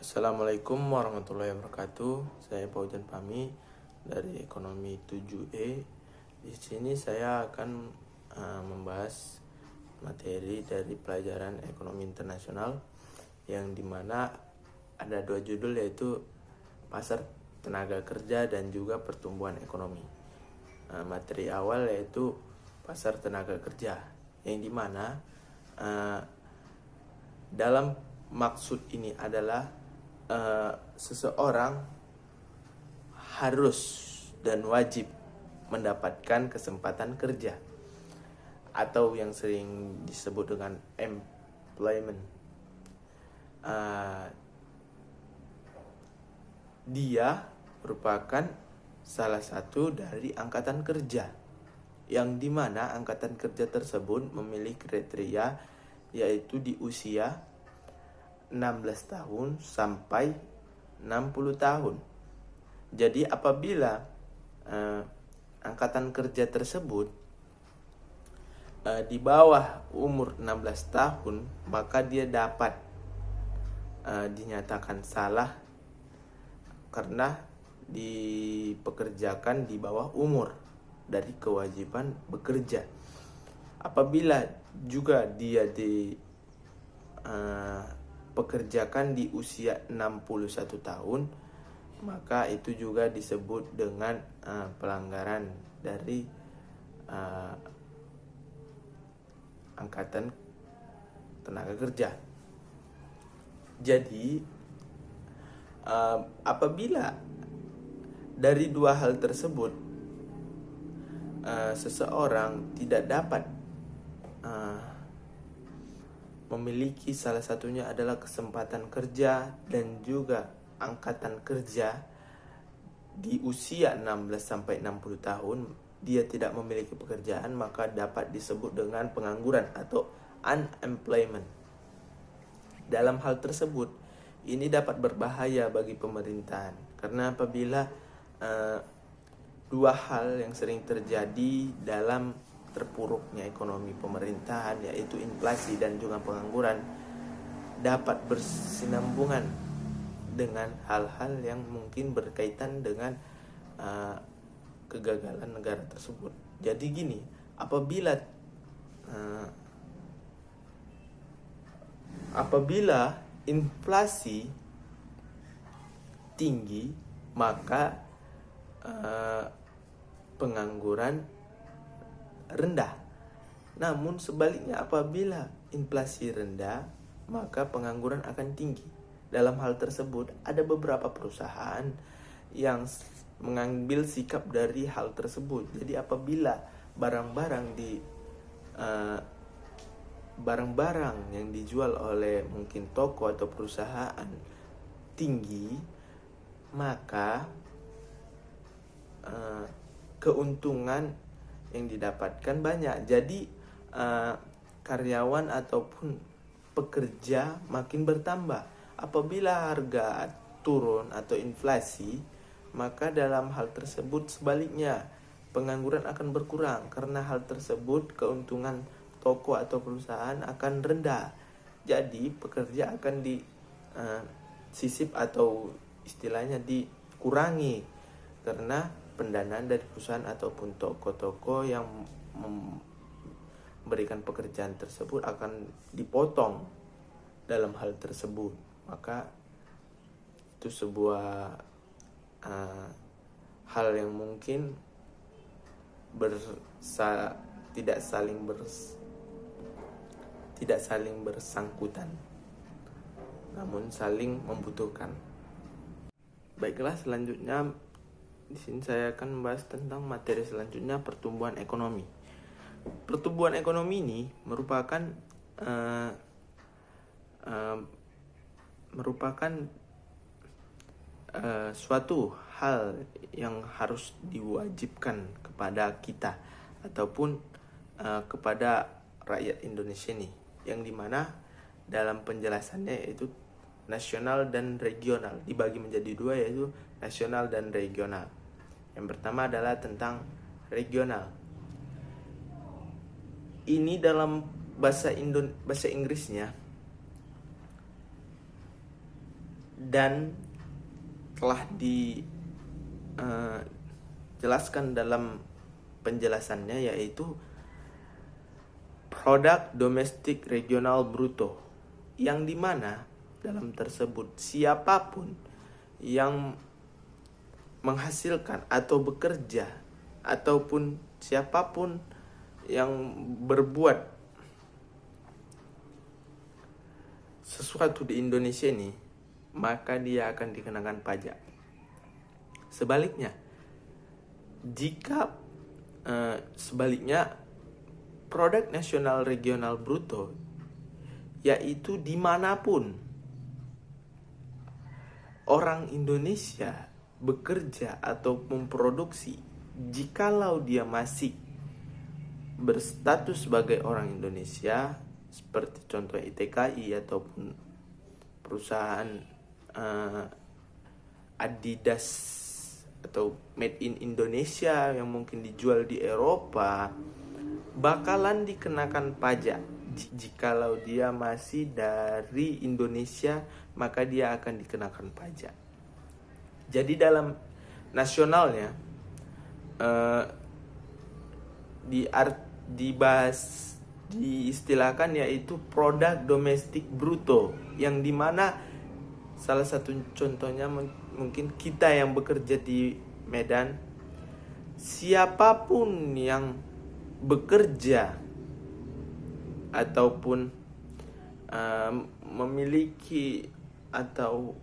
Assalamualaikum warahmatullahi wabarakatuh. Saya Paujan Pami dari Ekonomi 7E. Di sini saya akan membahas materi dari pelajaran Ekonomi Internasional yang dimana ada dua judul, yaitu Pasar Tenaga Kerja dan juga Pertumbuhan Ekonomi. Materi awal yaitu Pasar Tenaga Kerja, yang dimana dalam maksud ini adalah seseorang harus dan wajib mendapatkan kesempatan kerja atau yang sering disebut dengan employment. Dia merupakan salah satu dari angkatan kerja, yang dimana angkatan kerja tersebut memiliki kriteria, yaitu di usia 16 tahun sampai 60 tahun. Jadi apabila angkatan kerja tersebut di bawah umur 16 tahun, maka dia dapat dinyatakan salah karena dipekerjakan di bawah umur dari kewajiban bekerja. Apabila juga dia pekerjakan di usia 61 tahun, maka itu juga disebut dengan pelanggaran dari angkatan tenaga kerja. Jadi apabila dari dua hal tersebut seseorang tidak dapat memiliki, salah satunya adalah kesempatan kerja dan juga angkatan kerja di usia 16 sampai 60 tahun, dia tidak memiliki pekerjaan, maka dapat disebut dengan pengangguran atau unemployment. Dalam hal tersebut, ini dapat berbahaya bagi pemerintahan, karena apabila dua hal yang sering terjadi dalam terpuruknya ekonomi pemerintahan, yaitu inflasi dan juga pengangguran, dapat bersinambungan dengan hal-hal yang mungkin berkaitan dengan kegagalan negara tersebut. Jadi gini, apabila inflasi tinggi, maka pengangguran rendah. Namun sebaliknya, apabila inflasi rendah, maka pengangguran akan tinggi. Dalam hal tersebut, ada beberapa perusahaan yang mengambil sikap dari hal tersebut. Jadi apabila barang-barang yang dijual oleh mungkin toko atau perusahaan tinggi, maka keuntungan yang didapatkan banyak. Jadi karyawan ataupun pekerja makin bertambah. Apabila harga turun atau inflasi, maka dalam hal tersebut sebaliknya pengangguran akan berkurang. Karena hal tersebut keuntungan toko atau perusahaan akan rendah. Jadi pekerja akan disisip atau istilahnya dikurangi, karena pendanaan dari perusahaan ataupun toko-toko yang memberikan pekerjaan tersebut akan dipotong dalam hal tersebut. Maka itu sebuah hal yang mungkin tidak saling bersangkutan, namun saling membutuhkan. Baiklah, selanjutnya di sini saya akan membahas tentang materi selanjutnya, pertumbuhan ekonomi. Pertumbuhan ekonomi ini merupakan suatu hal yang harus diwajibkan kepada kita ataupun kepada rakyat Indonesia ini, yang dimana dalam penjelasannya yaitu nasional dan regional, dibagi menjadi dua, yaitu nasional dan regional. Yang pertama adalah tentang regional. Ini dalam bahasa Inggrisnya dan telah dijelaskan dalam penjelasannya, yaitu produk domestik regional bruto, yang dimana dalam tersebut siapapun yang menghasilkan atau bekerja ataupun siapapun yang berbuat sesuatu di Indonesia ini, maka dia akan dikenakan pajak. Sebaliknya, jika produk nasional regional bruto, yaitu dimanapun orang Indonesia bekerja atau memproduksi, jikalau dia masih berstatus sebagai orang Indonesia, seperti contoh ITKI ataupun perusahaan Adidas atau made in Indonesia yang mungkin dijual di Eropa, bakalan dikenakan pajak. Jikalau dia masih dari Indonesia, maka dia akan dikenakan pajak. Jadi dalam nasionalnya diistilahkan yaitu produk domestik bruto, yang dimana salah satu contohnya mungkin kita yang bekerja di Medan, siapapun yang bekerja ataupun memiliki atau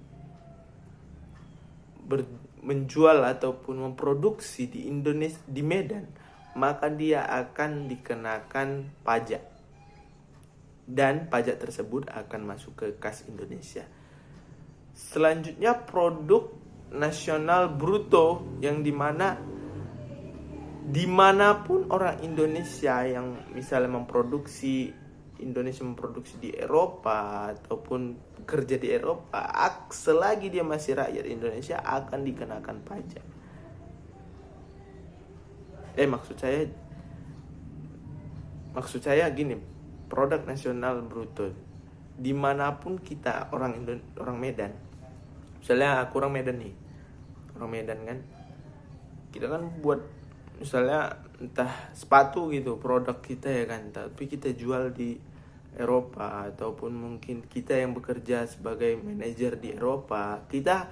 menjual ataupun memproduksi di Indonesia, di Medan, maka dia akan dikenakan pajak, dan pajak tersebut akan masuk ke kas Indonesia. Selanjutnya, produk nasional bruto, yang dimana dimanapun orang Indonesia yang misalnya memproduksi di Eropa ataupun kerja di Eropa, selagi dia masih rakyat Indonesia akan dikenakan pajak. Maksud saya gini, produk nasional bruto, dimanapun kita orang Medan, misalnya aku orang Medan nih, orang Medan kan, kita kan buat misalnya entah sepatu gitu, produk kita ya kan, tapi kita jual di Eropa, ataupun mungkin kita yang bekerja sebagai manajer di Eropa, kita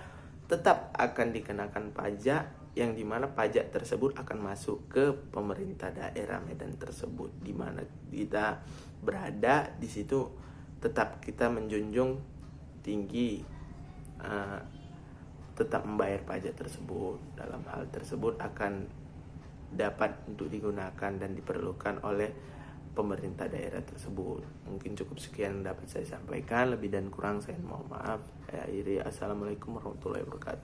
tetap akan dikenakan pajak, yang dimana pajak tersebut akan masuk ke pemerintah daerah Medan tersebut, dimana kita berada di situ. Tetap kita menjunjung tinggi, tetap membayar pajak tersebut. Dalam hal tersebut akan dapat untuk digunakan dan diperlukan oleh pemerintah daerah tersebut. Mungkin cukup sekian dapat saya sampaikan, lebih dan kurang saya mohon maaf. Saya akhiri. Assalamualaikum warahmatullahi wabarakatuh.